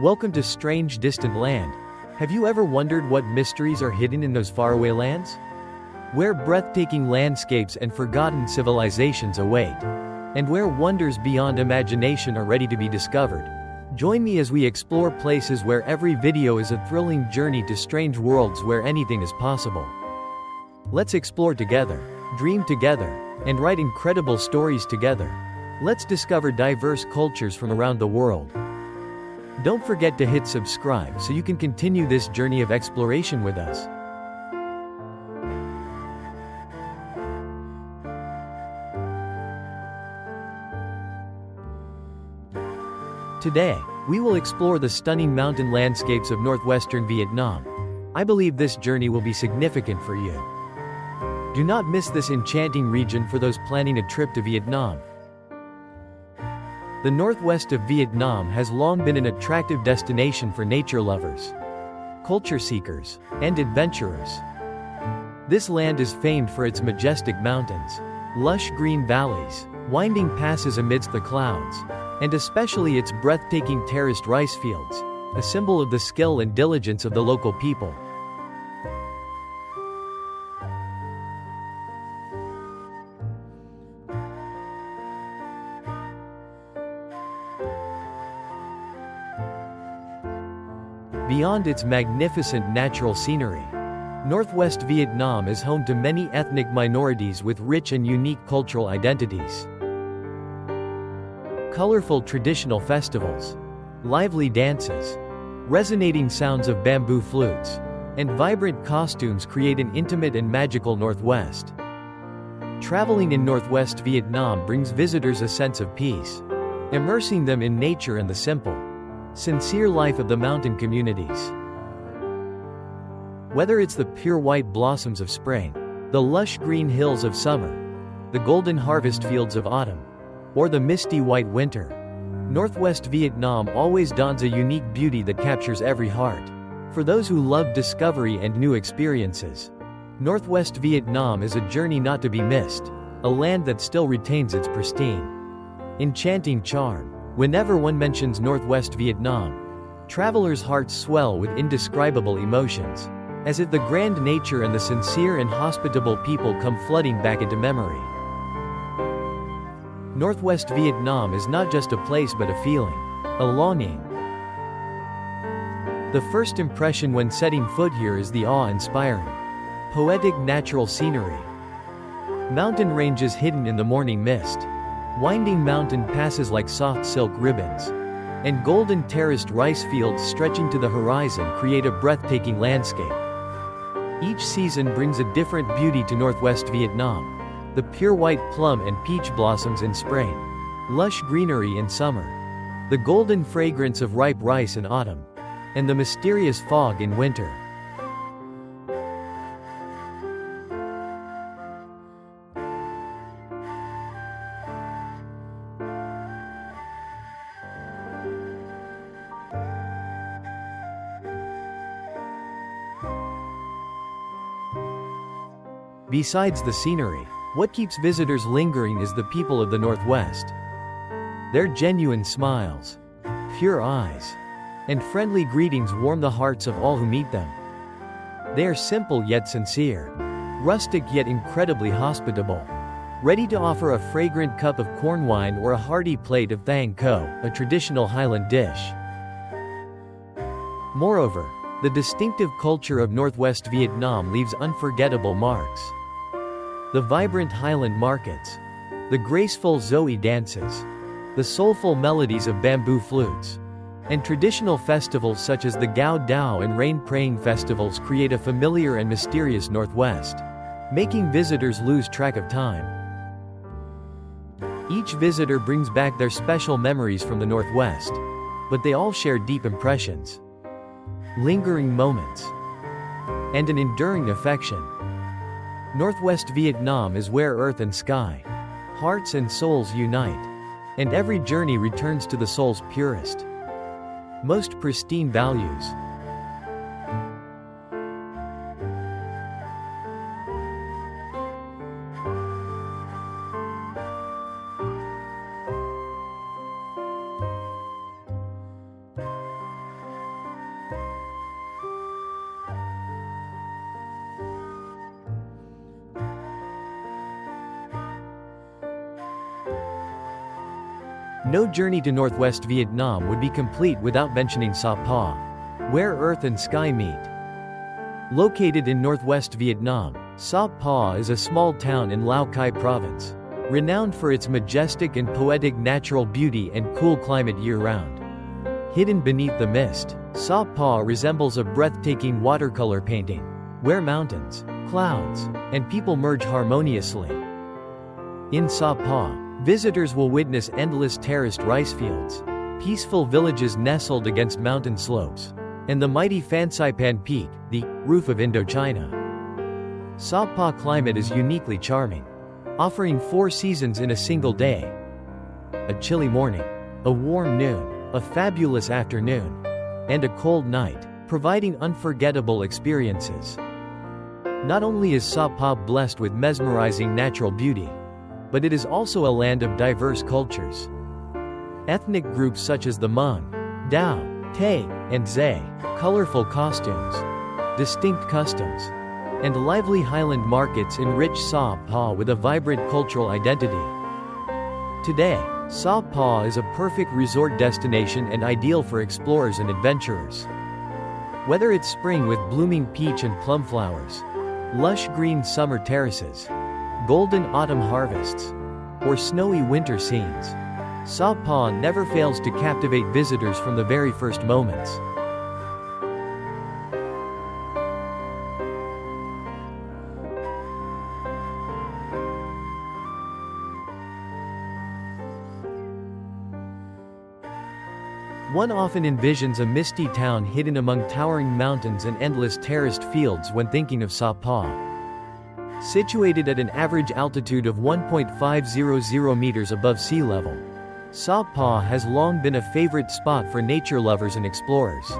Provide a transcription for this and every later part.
Welcome to strange distant land. Have you ever wondered what mysteries are hidden in those faraway lands? Where breathtaking landscapes and forgotten civilizations await, and where wonders beyond imagination are ready to be discovered. Join me as we explore places where every video is a thrilling journey to strange worlds where anything is possible. Let's explore together, dream together, and write incredible stories together. Let's discover diverse cultures from around the world. Don't forget to hit subscribe so you can continue this journey of exploration with us. Today, we will explore the stunning mountain landscapes of northwestern Vietnam. I believe this journey will be significant for you. Do not miss this enchanting region for those planning a trip to Vietnam. The northwest of Vietnam has long been an attractive destination for nature lovers, culture seekers, and adventurers. This land is famed for its majestic mountains, lush green valleys, winding passes amidst the clouds, and especially its breathtaking terraced rice fields, a symbol of the skill and diligence of the local people. Beyond its magnificent natural scenery, northwest Vietnam is home to many ethnic minorities with rich and unique cultural identities. Colorful traditional festivals, lively dances, resonating sounds of bamboo flutes, and vibrant costumes create an intimate and magical Northwest. Traveling in Northwest Vietnam brings visitors a sense of peace, immersing them in nature and the simple, sincere life of the mountain communities. Whether it's the pure white blossoms of spring, the lush green hills of summer, the golden harvest fields of autumn, or the misty white winter, Northwest Vietnam always dons a unique beauty that captures every heart. For those who love discovery and new experiences, Northwest Vietnam is a journey not to be missed, a land that still retains its pristine, enchanting charm. Whenever one mentions Northwest Vietnam, travelers' hearts swell with indescribable emotions, as if the grand nature and the sincere and hospitable people come flooding back into memory. Northwest Vietnam is not just a place but a feeling, a longing. The first impression when setting foot here is the awe-inspiring, poetic natural scenery. Mountain ranges hidden in the morning mist, winding mountain passes like soft silk ribbons, and golden terraced rice fields stretching to the horizon create a breathtaking landscape. Each season brings a different beauty to Northwest Vietnam. The pure white plum and peach blossoms in spring, lush greenery in summer, the golden fragrance of ripe rice in autumn, and the mysterious fog in winter. Besides the scenery, what keeps visitors lingering is the people of the Northwest. Their genuine smiles, pure eyes, and friendly greetings warm the hearts of all who meet them. They are simple yet sincere, rustic yet incredibly hospitable, ready to offer a fragrant cup of corn wine or a hearty plate of thang co, a traditional Highland dish. Moreover, the distinctive culture of Northwest Vietnam leaves unforgettable marks. The vibrant Highland markets, the graceful Zoe dances, the soulful melodies of bamboo flutes, and traditional festivals such as the Gao Dao and Rain Praying festivals create a familiar and mysterious Northwest, making visitors lose track of time. Each visitor brings back their special memories from the Northwest, but they all share deep impressions, lingering moments, and an enduring affection. Northwest Vietnam is where earth and sky, hearts and souls unite, and every journey returns to the soul's purest, most pristine values. No journey to northwest Vietnam would be complete without mentioning Sa Pa, where earth and sky meet. Located in northwest Vietnam, Sa Pa is a small town in Lao Cai province, renowned for its majestic and poetic natural beauty and cool climate year-round. Hidden beneath the mist, Sa Pa resembles a breathtaking watercolor painting, where mountains, clouds, and people merge harmoniously. In Sa Pa, visitors will witness endless terraced rice fields, peaceful villages nestled against mountain slopes, and the mighty Phan Saipan Peak, the roof of Indochina. Sa Pa climate is uniquely charming, offering 4 seasons in a single day. A chilly morning, a warm noon, a fabulous afternoon, and a cold night, providing unforgettable experiences. Not only is Sa Pa blessed with mesmerizing natural beauty, but it is also a land of diverse cultures. Ethnic groups such as the Hmong, Dao, Tay, and Zay, colorful costumes, distinct customs, and lively highland markets enrich Sa Pa with a vibrant cultural identity. Today, Sa Pa is a perfect resort destination and ideal for explorers and adventurers. Whether it's spring with blooming peach and plum flowers, lush green summer terraces, golden autumn harvests, or snowy winter scenes, Sa Pa never fails to captivate visitors from the very first moments. One often envisions a misty town hidden among towering mountains and endless terraced fields when thinking of Sa Pa. Situated at an average altitude of 1.500 meters above sea level, Sa Pa has long been a favorite spot for nature lovers and explorers.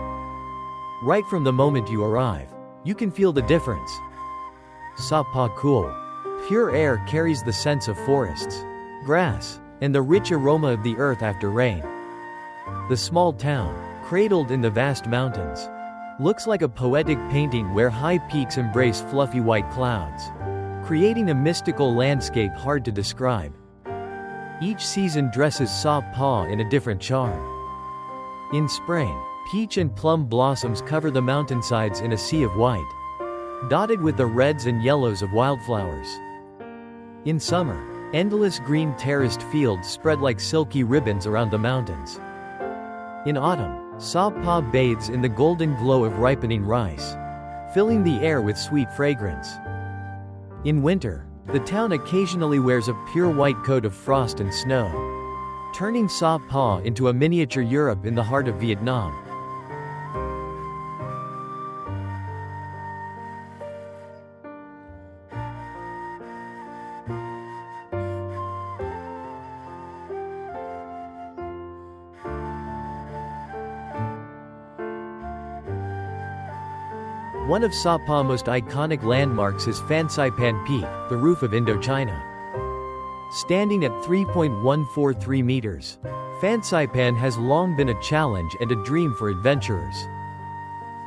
Right from the moment you arrive, you can feel the difference. Sa Pa cool, pure air carries the sense of forests, grass, and the rich aroma of the earth after rain. The small town, cradled in the vast mountains, looks like a poetic painting where high peaks embrace fluffy white clouds, creating a mystical landscape hard to describe. Each season dresses Sa Pa in a different charm. In spring, peach and plum blossoms cover the mountainsides in a sea of white, dotted with the reds and yellows of wildflowers. In summer, endless green terraced fields spread like silky ribbons around the mountains. In autumn, Sa Pa bathes in the golden glow of ripening rice, filling the air with sweet fragrance. In winter, the town occasionally wears a pure white coat of frost and snow, turning Sa Pa into a miniature Europe in the heart of Vietnam. One of Sa Pa's most iconic landmarks is Phan Saipan Peak, the roof of Indochina. Standing at 3.143 meters, Phan Saipan has long been a challenge and a dream for adventurers.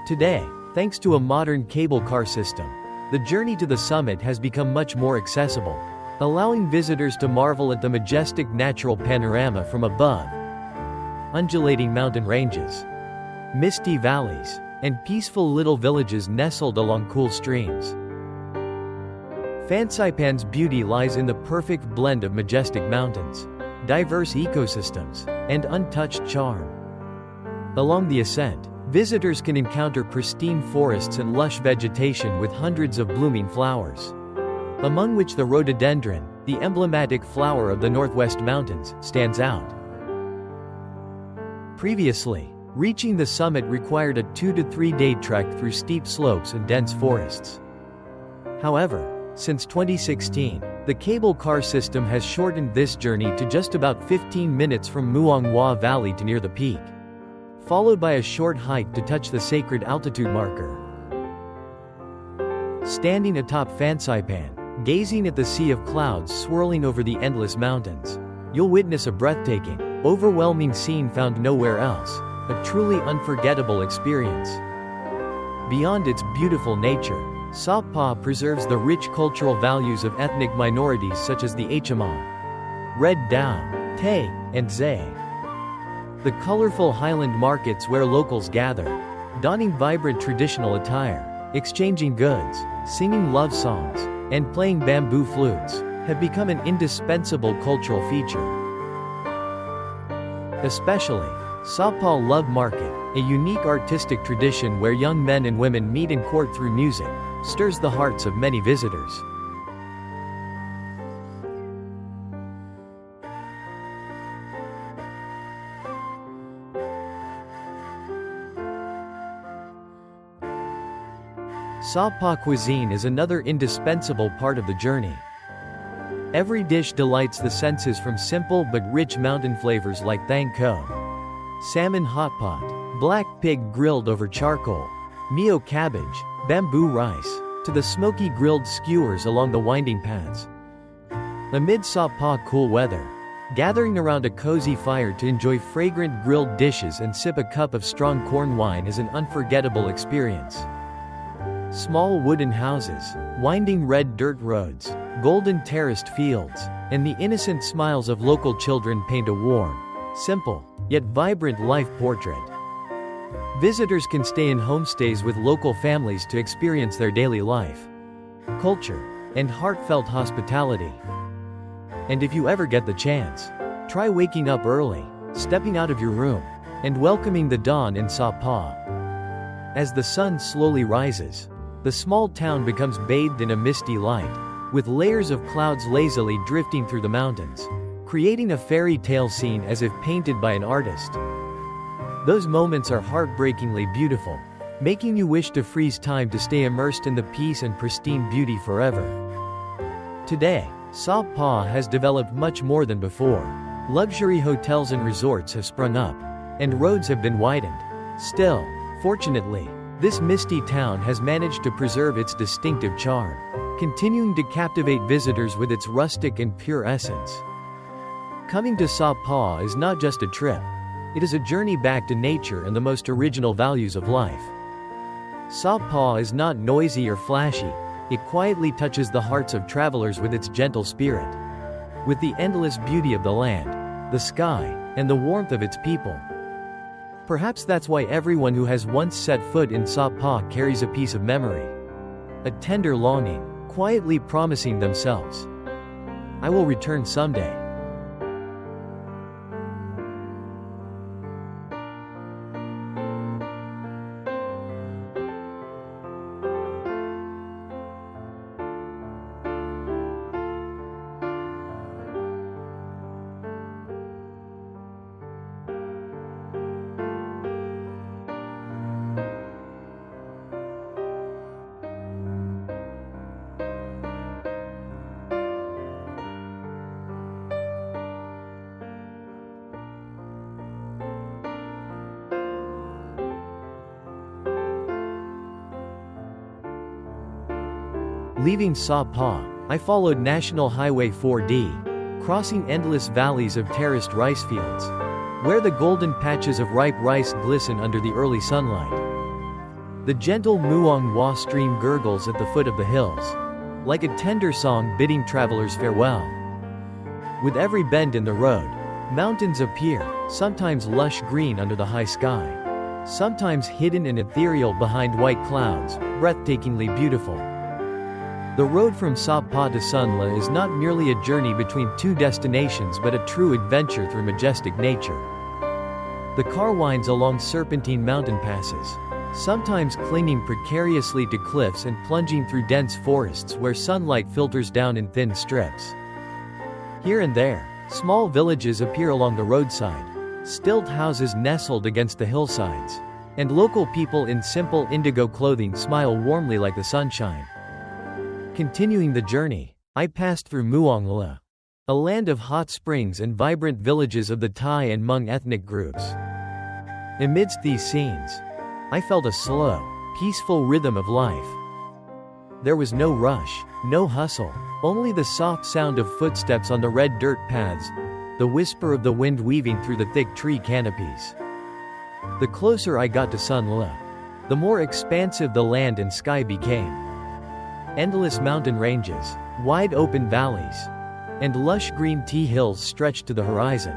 Today, thanks to a modern cable car system, the journey to the summit has become much more accessible, allowing visitors to marvel at the majestic natural panorama from above. Undulating mountain ranges, misty valleys, and peaceful little villages nestled along cool streams. Phan Saipan's beauty lies in the perfect blend of majestic mountains, diverse ecosystems, and untouched charm. Along the ascent, visitors can encounter pristine forests and lush vegetation with hundreds of blooming flowers, among which the rhododendron, the emblematic flower of the Northwest Mountains, stands out. Previously, reaching the summit required a 2 to 3 day trek through steep slopes and dense forests. However, since 2016, the cable car system has shortened this journey to just about 15 minutes from Muang Hua Valley to near the peak, followed by a short hike to touch the sacred altitude marker. Standing atop Phan Saipan, gazing at the sea of clouds swirling over the endless mountains, you'll witness a breathtaking, overwhelming scene found nowhere else. A truly unforgettable experience. Beyond its beautiful nature, Sa Pa preserves the rich cultural values of ethnic minorities such as the Hmong, Red Dao, Tay, and Zay. The colorful highland markets where locals gather, donning vibrant traditional attire, exchanging goods, singing love songs, and playing bamboo flutes, have become an indispensable cultural feature. Especially, Sapa Love Market, a unique artistic tradition where young men and women meet and court through music, stirs the hearts of many visitors. Sapa cuisine is another indispensable part of the journey. Every dish delights the senses, from simple but rich mountain flavors like thang ko, salmon hot pot, black pig grilled over charcoal, mio cabbage, bamboo rice, to the smoky grilled skewers along the winding paths. Amid Sapa cool weather, gathering around a cozy fire to enjoy fragrant grilled dishes and sip a cup of strong corn wine is an unforgettable experience. Small wooden houses, winding red dirt roads, golden terraced fields, and the innocent smiles of local children paint a warm, simple, yet vibrant life portrait. Visitors can stay in homestays with local families to experience their daily life, culture, and heartfelt hospitality. And if you ever get the chance, try waking up early, stepping out of your room, and welcoming the dawn in Sapa. As the sun slowly rises, the small town becomes bathed in a misty light, with layers of clouds lazily drifting through the mountains, creating a fairy tale scene as if painted by an artist. Those moments are heartbreakingly beautiful, making you wish to freeze time to stay immersed in the peace and pristine beauty forever. Today, Sapa has developed much more than before. Luxury hotels and resorts have sprung up, and roads have been widened. Still, fortunately, this misty town has managed to preserve its distinctive charm, continuing to captivate visitors with its rustic and pure essence. Coming to Sapa is not just a trip, it is a journey back to nature and the most original values of life. Sapa is not noisy or flashy, it quietly touches the hearts of travelers with its gentle spirit. With the endless beauty of the land, the sky, and the warmth of its people. Perhaps that's why everyone who has once set foot in Sapa carries a piece of memory. A tender longing, quietly promising themselves, "I will return someday." Leaving Sapa, I followed National Highway 4D, crossing endless valleys of terraced rice fields, where the golden patches of ripe rice glisten under the early sunlight. The gentle Muang Hua stream gurgles at the foot of the hills, like a tender song bidding travelers farewell. With every bend in the road, mountains appear, sometimes lush green under the high sky, sometimes hidden and ethereal behind white clouds, breathtakingly beautiful. The road from Sapa to Sunla is not merely a journey between two destinations but a true adventure through majestic nature. The car winds along serpentine mountain passes, sometimes clinging precariously to cliffs and plunging through dense forests where sunlight filters down in thin strips. Here and there, small villages appear along the roadside, stilt houses nestled against the hillsides, and local people in simple indigo clothing smile warmly like the sunshine. Continuing the journey, I passed through Muang Hua, a land of hot springs and vibrant villages of the Thai and Hmong ethnic groups. Amidst these scenes, I felt a slow, peaceful rhythm of life. There was no rush, no hustle, only the soft sound of footsteps on the red dirt paths, the whisper of the wind weaving through the thick tree canopies. The closer I got to Sunla, the more expansive the land and sky became. Endless mountain ranges, wide open valleys, and lush green tea hills stretched to the horizon.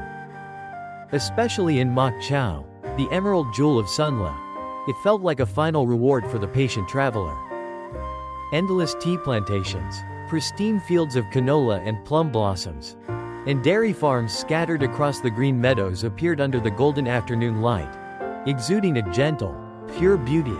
Especially in Mok Chau, the emerald jewel of Sunla. It felt like a final reward for the patient traveler. Endless tea plantations, pristine fields of canola and plum blossoms, and dairy farms scattered across the green meadows appeared under the golden afternoon light, exuding a gentle, pure beauty.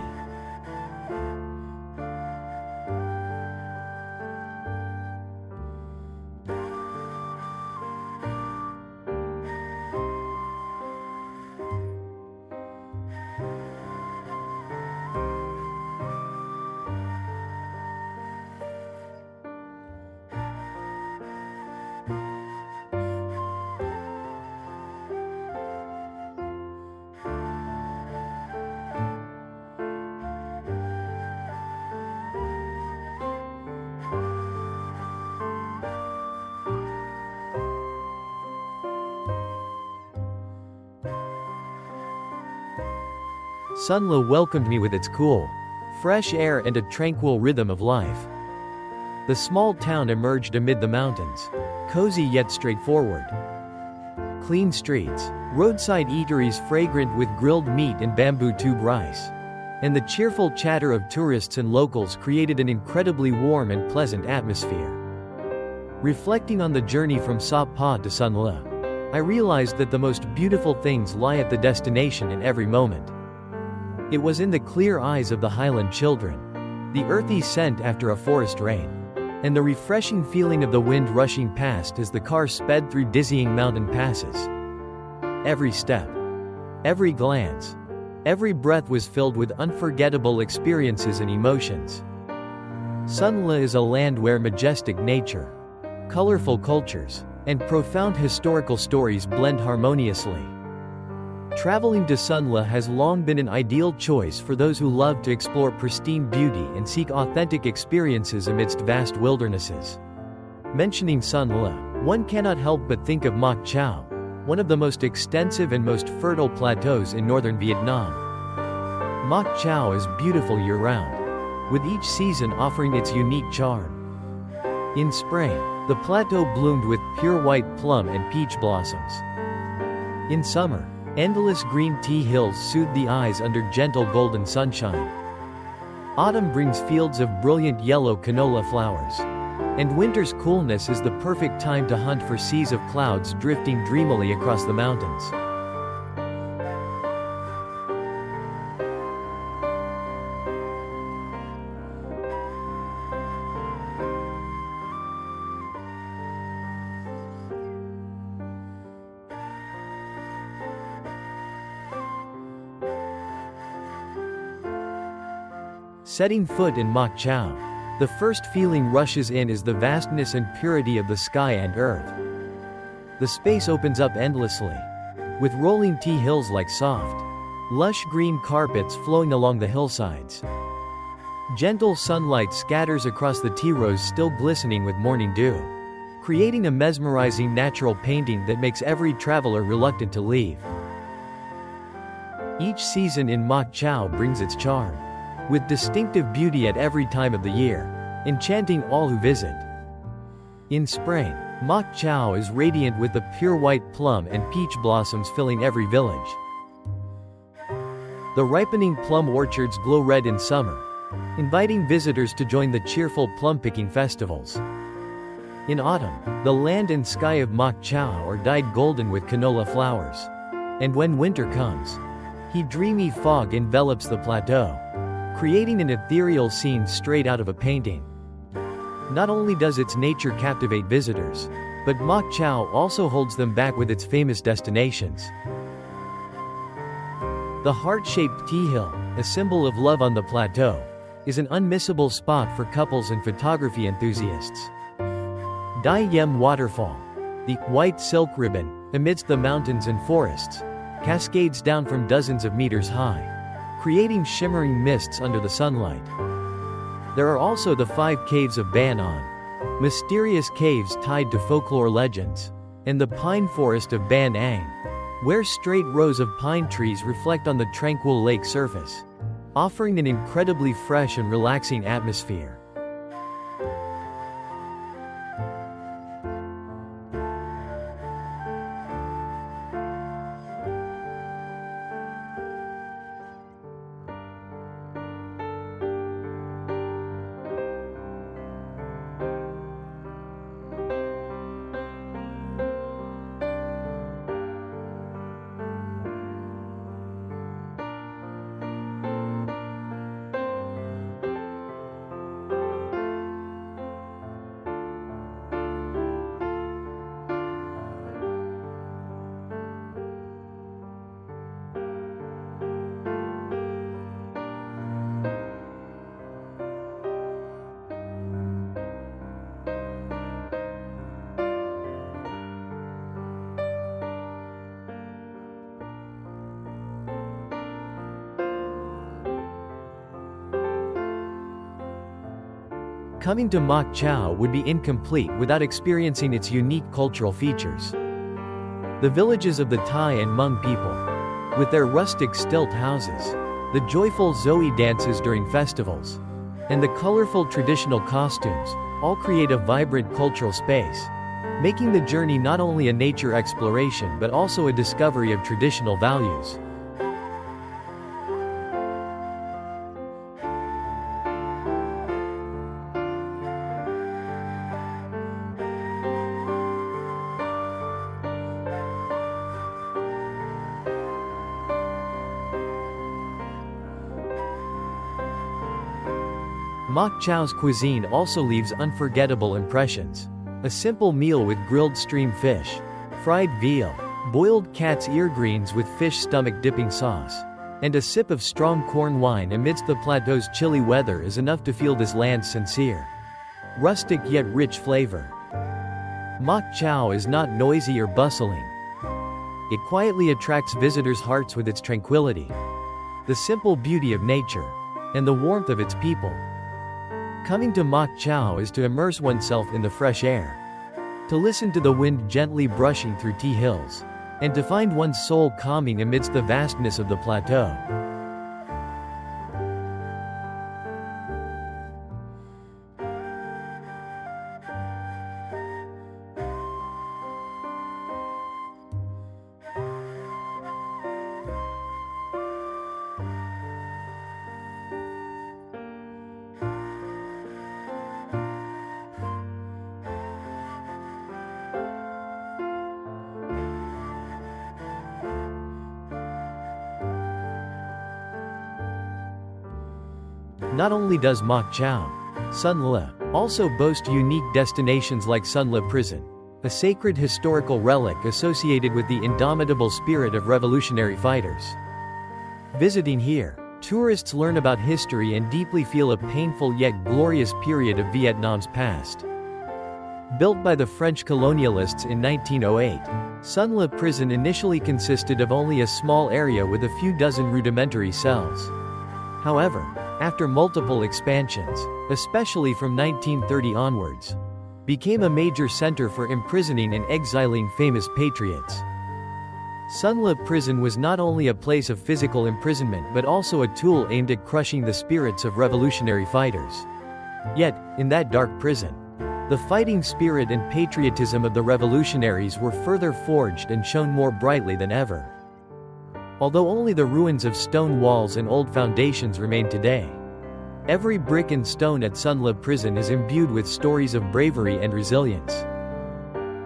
Sunla welcomed me with its cool, fresh air and a tranquil rhythm of life. The small town emerged amid the mountains, cozy yet straightforward. Clean streets, roadside eateries fragrant with grilled meat and bamboo tube rice, and the cheerful chatter of tourists and locals created an incredibly warm and pleasant atmosphere. Reflecting on the journey from Sa Pa to Sunla, I realized that the most beautiful things lie at the destination in every moment. It was in the clear eyes of the highland children, the earthy scent after a forest rain, and the refreshing feeling of the wind rushing past as the car sped through dizzying mountain passes. Every step, every glance, every breath was filled with unforgettable experiences and emotions. Sunla is a land where majestic nature, colorful cultures, and profound historical stories blend harmoniously. Traveling to Sunla has long been an ideal choice for those who love to explore pristine beauty and seek authentic experiences amidst vast wildernesses. Mentioning Sunla, one cannot help but think of Mok Chau, one of the most extensive and most fertile plateaus in northern Vietnam. Mok Chau is beautiful year-round, with each season offering its unique charm. In spring, the plateau bloomed with pure white plum and peach blossoms. In summer, endless green tea hills soothe the eyes under gentle golden sunshine. Autumn brings fields of brilliant yellow canola flowers. And winter's coolness is the perfect time to hunt for seas of clouds drifting dreamily across the mountains. Setting foot in Mok Chau, the first feeling rushes in is the vastness and purity of the sky and earth. The space opens up endlessly, with rolling tea hills like soft, lush green carpets flowing along the hillsides. Gentle sunlight scatters across the tea rows still glistening with morning dew, creating a mesmerizing natural painting that makes every traveler reluctant to leave. Each season in Mok Chau brings its charm, with distinctive beauty at every time of the year, enchanting all who visit. In spring, Mok Chau is radiant with the pure white plum and peach blossoms filling every village. The ripening plum orchards glow red in summer, inviting visitors to join the cheerful plum-picking festivals. In autumn, the land and sky of Mok Chau are dyed golden with canola flowers. And when winter comes, a dreamy fog envelops the plateau, creating an ethereal scene straight out of a painting. Not only does its nature captivate visitors, but Mok Chau also holds them back with its famous destinations. The heart-shaped tea hill, a symbol of love on the plateau, is an unmissable spot for couples and photography enthusiasts. Dai Yem Waterfall, the white silk ribbon, amidst the mountains and forests, cascades down from dozens of meters high, creating shimmering mists under the sunlight. There are also the 5 caves of Ban On, mysterious caves tied to folklore legends, and the pine forest of Ban Ang, where straight rows of pine trees reflect on the tranquil lake surface, offering an incredibly fresh and relaxing atmosphere. Coming to Mok Chau would be incomplete without experiencing its unique cultural features. The villages of the Thai and Hmong people, with their rustic stilt houses, the joyful Zoe dances during festivals, and the colorful traditional costumes, all create a vibrant cultural space, making the journey not only a nature exploration but also a discovery of traditional values. Mok Chau's cuisine also leaves unforgettable impressions. A simple meal with grilled stream fish, fried veal, boiled cat's ear greens with fish stomach dipping sauce, and a sip of strong corn wine amidst the plateau's chilly weather is enough to feel this land's sincere, rustic yet rich flavor. Mok Chau is not noisy or bustling. It quietly attracts visitors' hearts with its tranquility, the simple beauty of nature, and the warmth of its people. Coming to Mok Chau is to immerse oneself in the fresh air, to listen to the wind gently brushing through tea hills, and to find one's soul calming amidst the vastness of the plateau. Not only does Mok Chau, Sun Le, also boast unique destinations like Sun Le Prison, a sacred historical relic associated with the indomitable spirit of revolutionary fighters. Visiting here, tourists learn about history and deeply feel a painful yet glorious period of Vietnam's past. Built by the French colonialists in 1908, Sun Le Prison initially consisted of only a small area with a few dozen rudimentary cells. However, after multiple expansions, especially from 1930 onwards, became a major center for imprisoning and exiling famous patriots. Sun Le Prison was not only a place of physical imprisonment but also a tool aimed at crushing the spirits of revolutionary fighters. Yet, in that dark prison, the fighting spirit and patriotism of the revolutionaries were further forged and shone more brightly than ever. Although only the ruins of stone walls and old foundations remain today, every brick and stone at Sun Le Prison is imbued with stories of bravery and resilience.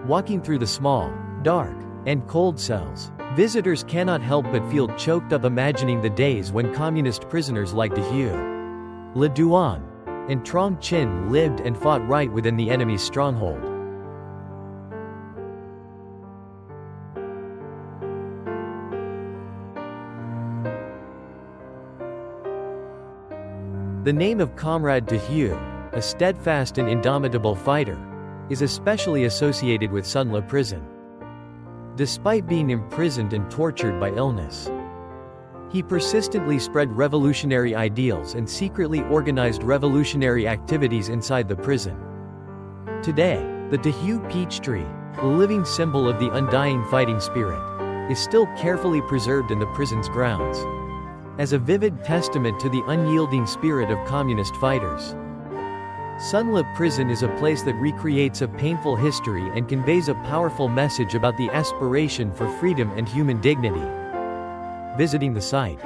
Walking through the small, dark, and cold cells, visitors cannot help but feel choked up imagining the days when communist prisoners like De Hue, Le Duan, and Trong Chin lived and fought right within the enemy's stronghold. The name of Comrade De Hue, a steadfast and indomitable fighter, is especially associated with Sun Le Prison. Despite being imprisoned and tortured by illness, he persistently spread revolutionary ideals and secretly organized revolutionary activities inside the prison. Today, the De Hue peach tree, a living symbol of the undying fighting spirit, is still carefully preserved in the prison's grounds, as a vivid testament to the unyielding spirit of communist fighters. Sun Le Prison is a place that recreates a painful history and conveys a powerful message about the aspiration for freedom and human dignity. Visiting the site,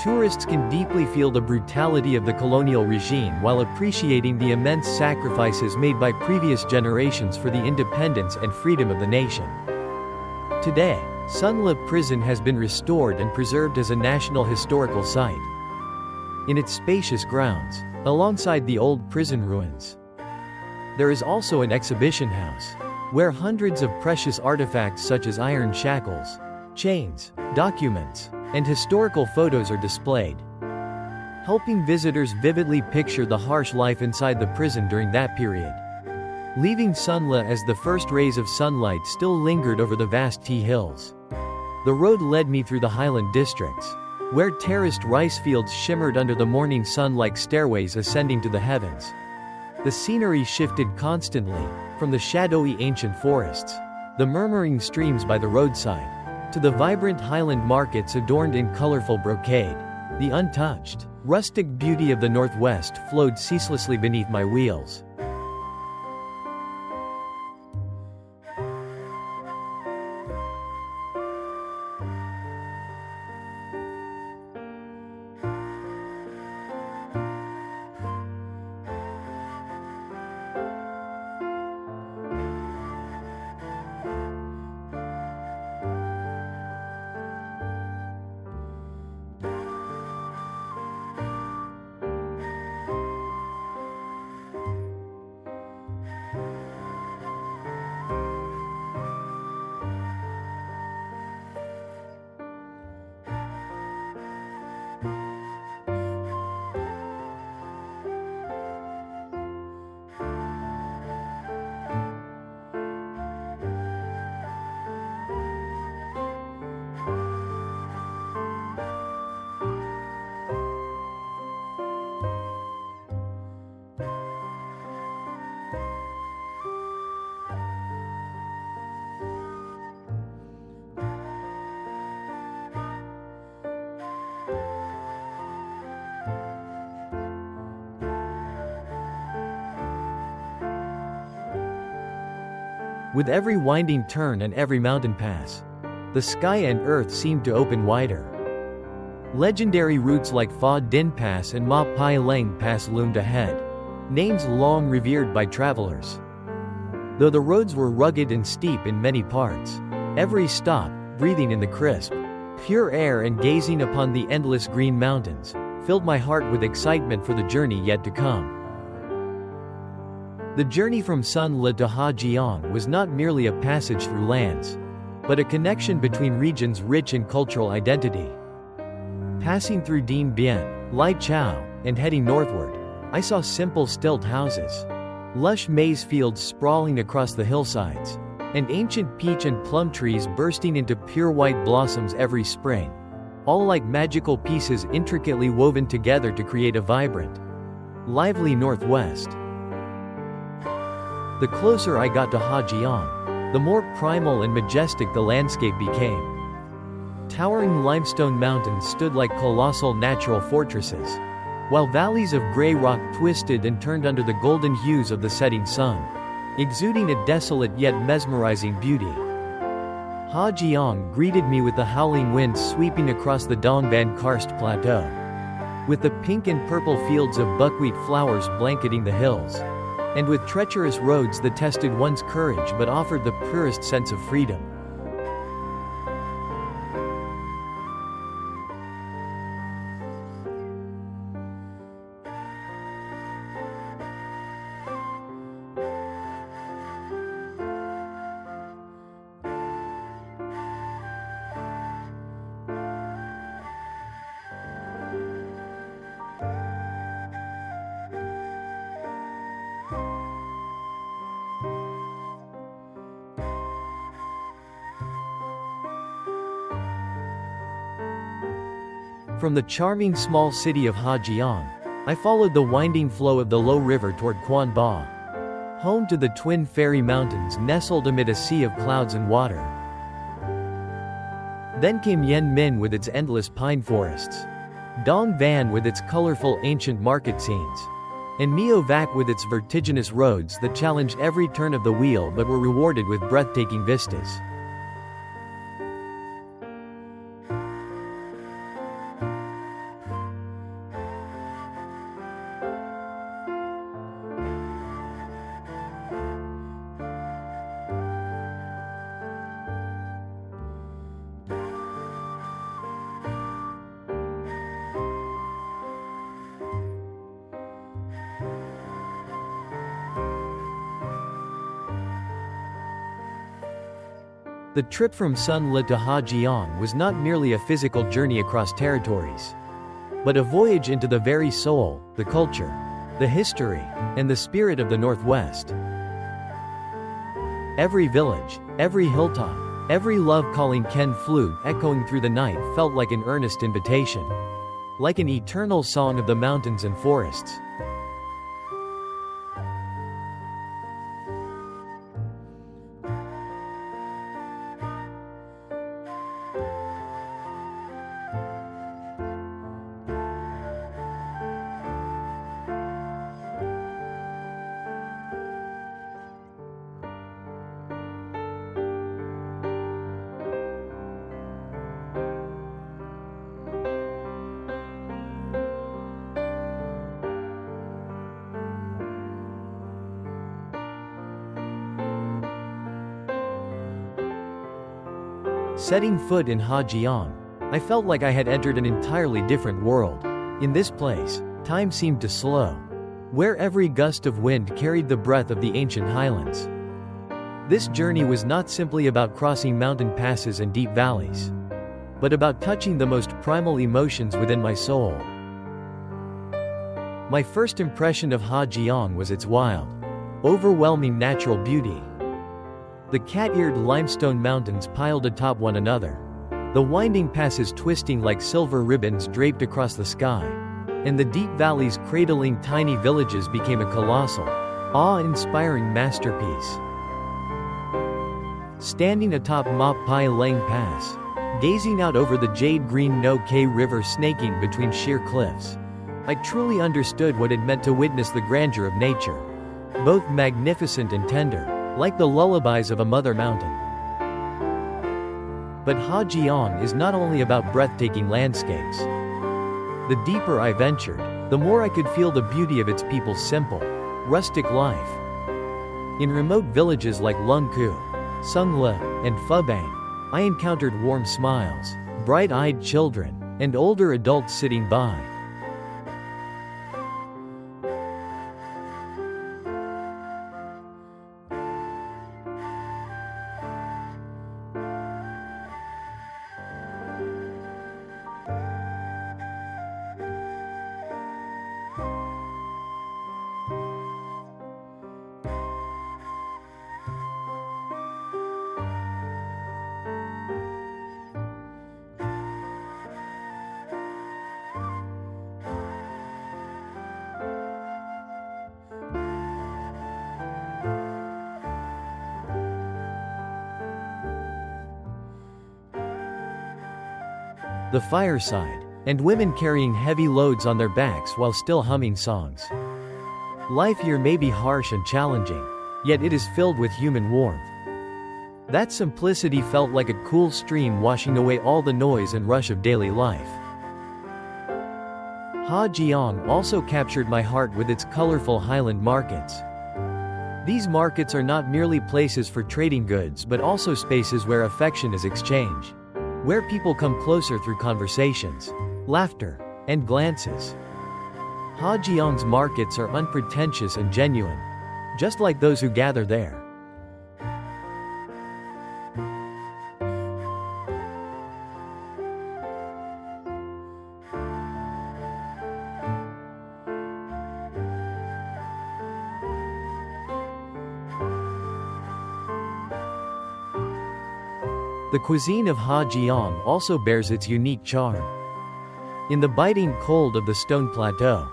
tourists can deeply feel the brutality of the colonial regime while appreciating the immense sacrifices made by previous generations for the independence and freedom of the nation. Today, Sun Le Prison has been restored and preserved as a national historical site. In its spacious grounds, alongside the old prison ruins, there is also an exhibition house, where hundreds of precious artifacts such as iron shackles, chains, documents, and historical photos are displayed, helping visitors vividly picture the harsh life inside the prison during that period. Leaving Sun Le as the first rays of sunlight still lingered over the vast tea hills, the road led me through the highland districts, where terraced rice fields shimmered under the morning sun like stairways ascending to the heavens. The scenery shifted constantly, from the shadowy ancient forests, the murmuring streams by the roadside, to the vibrant highland markets adorned in colorful brocade. The untouched, rustic beauty of the Northwest flowed ceaselessly beneath my wheels. With every winding turn and every mountain pass, the sky and earth seemed to open wider. Legendary routes like Pha Dinh Pass and Ma Pai Leng Pass loomed ahead, names long revered by travelers. Though the roads were rugged and steep in many parts, every stop, breathing in the crisp, pure air and gazing upon the endless green mountains, filled my heart with excitement for the journey yet to come. The journey from Sun Le to Ha Jiang was not merely a passage through lands, but a connection between regions rich in cultural identity. Passing through Dien Bien, Lai Chau, and heading northward, I saw simple stilt houses, lush maize fields sprawling across the hillsides, and ancient peach and plum trees bursting into pure white blossoms every spring, all like magical pieces intricately woven together to create a vibrant, lively Northwest. The closer I got to Ha Jiang, the more primal and majestic the landscape became. Towering limestone mountains stood like colossal natural fortresses, while valleys of gray rock twisted and turned under the golden hues of the setting sun, exuding a desolate yet mesmerizing beauty. Ha Jiang greeted me with the howling wind sweeping across the Dong Van Karst Plateau, with the pink and purple fields of buckwheat flowers blanketing the hills, and with treacherous roads that tested one's courage but offered the purest sense of freedom. From the charming small city of Ha Jiang, I followed the winding flow of the Lo River toward Quan Ba, home to the Twin Fairy Mountains nestled amid a sea of clouds and water. Then came Yen Min with its endless pine forests, Dong Van with its colorful ancient market scenes, and Mio Vac with its vertiginous roads that challenged every turn of the wheel but were rewarded with breathtaking vistas. The trip from Sun Le to Ha Jiang was not merely a physical journey across territories, but a voyage into the very soul, the culture, the history, and the spirit of the Northwest. Every village, every hilltop, every love-calling Ken flute echoing through the night felt like an earnest invitation, like an eternal song of the mountains and forests. Setting foot in Hajiang, I felt like I had entered an entirely different world. In this place, time seemed to slow, where every gust of wind carried the breath of the ancient highlands. This journey was not simply about crossing mountain passes and deep valleys, but about touching the most primal emotions within my soul. My first impression of Hajiang was its wild, overwhelming natural beauty. The cat-eared limestone mountains piled atop one another, the winding passes twisting like silver ribbons draped across the sky, and the deep valleys cradling tiny villages became a colossal, awe-inspiring masterpiece. Standing atop Ma Pai Lang Pass, gazing out over the jade-green No K River snaking between sheer cliffs, I truly understood what it meant to witness the grandeur of nature, both magnificent and tender, like the lullabies of a mother mountain. But Hajiang is not only about breathtaking landscapes. The deeper I ventured, the more I could feel the beauty of its people's simple, rustic life. In remote villages like Lungku, Sungle, and Phubang, I encountered warm smiles, bright-eyed children, and older adults sitting by. The fireside, and women carrying heavy loads on their backs while still humming songs. Life here may be harsh and challenging, yet it is filled with human warmth. That simplicity felt like a cool stream washing away all the noise and rush of daily life. Hajiang also captured my heart with its colorful highland markets. These markets are not merely places for trading goods but also spaces where affection is exchanged, where people come closer through conversations, laughter, and glances. Hajiang's markets are unpretentious and genuine, just like those who gather there. The cuisine of Hajiang also bears its unique charm. In the biting cold of the stone plateau,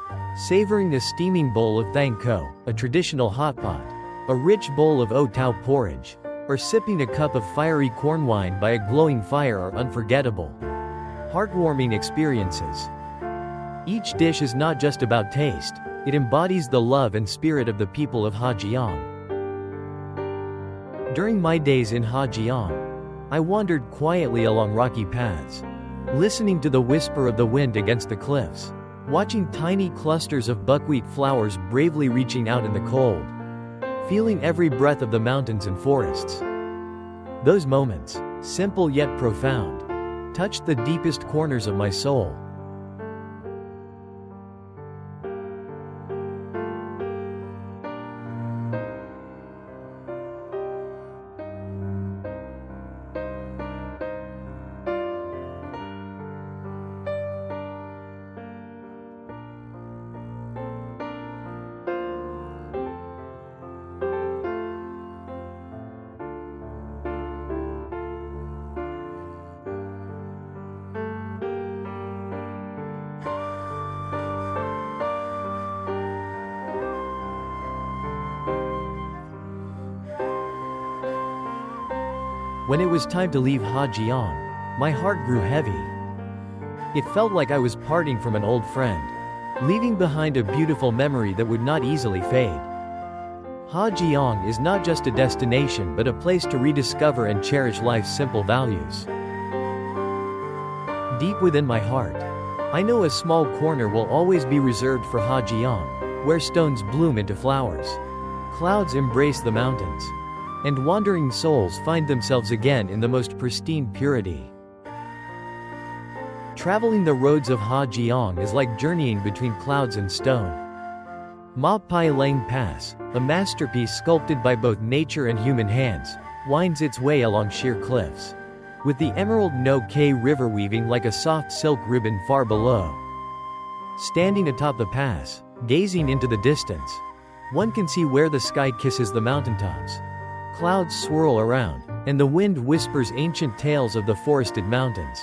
savoring a steaming bowl of thang ko, a traditional hot pot, a rich bowl of o tau porridge, or sipping a cup of fiery corn wine by a glowing fire are unforgettable, heartwarming experiences. Each dish is not just about taste, it embodies the love and spirit of the people of Hajiang. During my days in Hajiang, I wandered quietly along rocky paths, listening to the whisper of the wind against the cliffs, watching tiny clusters of buckwheat flowers bravely reaching out in the cold, feeling every breath of the mountains and forests. Those moments, simple yet profound, touched the deepest corners of my soul. When it was time to leave Hajiang, my heart grew heavy. It felt like I was parting from an old friend, leaving behind a beautiful memory that would not easily fade. Hajiang is not just a destination but a place to rediscover and cherish life's simple values. Deep within my heart, I know a small corner will always be reserved for Hajiang, where stones bloom into flowers, clouds embrace the mountains, and wandering souls find themselves again in the most pristine purity. Traveling the roads of Hajiang is like journeying between clouds and stone. Ma Pai Leng Pass, a masterpiece sculpted by both nature and human hands, winds its way along sheer cliffs, with the Emerald No K River weaving like a soft silk ribbon far below. Standing atop the pass, gazing into the distance, one can see where the sky kisses the mountaintops. Clouds swirl around, and the wind whispers ancient tales of the forested mountains.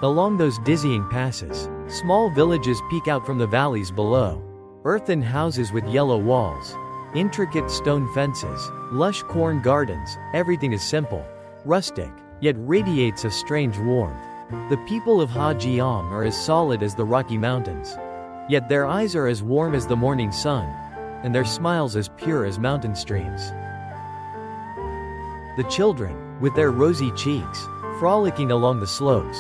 Along those dizzying passes, small villages peek out from the valleys below. Earthen houses with yellow walls, intricate stone fences, lush corn gardens, everything is simple, rustic, yet radiates a strange warmth. The people of Hajiang are as solid as the Rocky Mountains. Yet their eyes are as warm as the morning sun, and their smiles as pure as mountain streams. The children, with their rosy cheeks, frolicking along the slopes,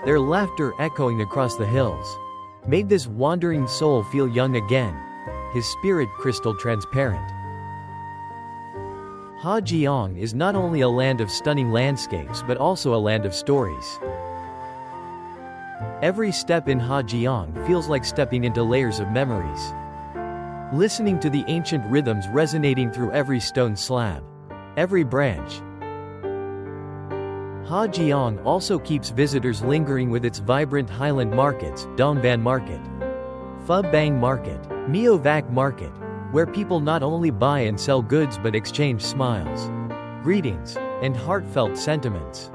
their laughter echoing across the hills, made this wandering soul feel young again, his spirit crystal transparent. Hajiang is not only a land of stunning landscapes but also a land of stories. Every step in Hajiang feels like stepping into layers of memories. Listening to the ancient rhythms resonating through every stone slab, every branch. Hajiang also keeps visitors lingering with its vibrant highland markets, Dongban Market, Phu Bang Market, Mio Vac Market, where people not only buy and sell goods but exchange smiles, greetings, and heartfelt sentiments.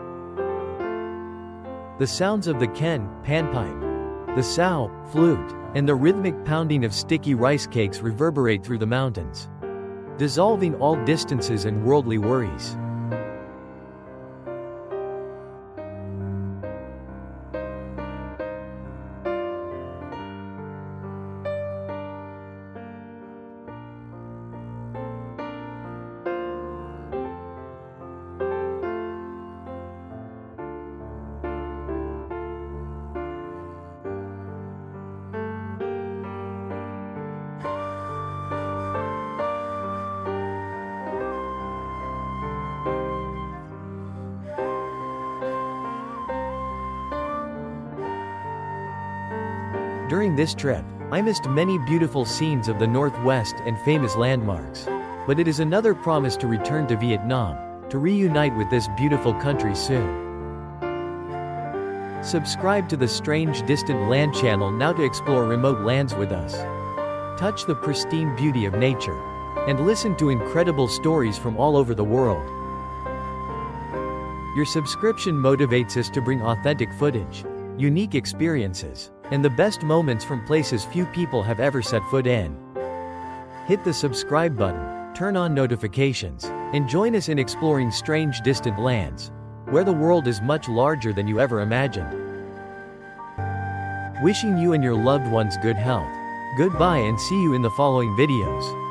The sounds of the ken, panpipe, the sao, flute, and the rhythmic pounding of sticky rice cakes reverberate through the mountains, dissolving all distances and worldly worries. During this trip, I missed many beautiful scenes of the Northwest and famous landmarks. But it is another promise to return to Vietnam, to reunite with this beautiful country soon. Subscribe to the Strange Distant Land channel now to explore remote lands with us. Touch the pristine beauty of nature, and listen to incredible stories from all over the world. Your subscription motivates us to bring authentic footage, unique experiences, and the best moments from places few people have ever set foot in. Hit the subscribe button, turn on notifications, and join us in exploring strange distant lands, where the world is much larger than you ever imagined. Wishing you and your loved ones good health. Goodbye and see you in the following videos.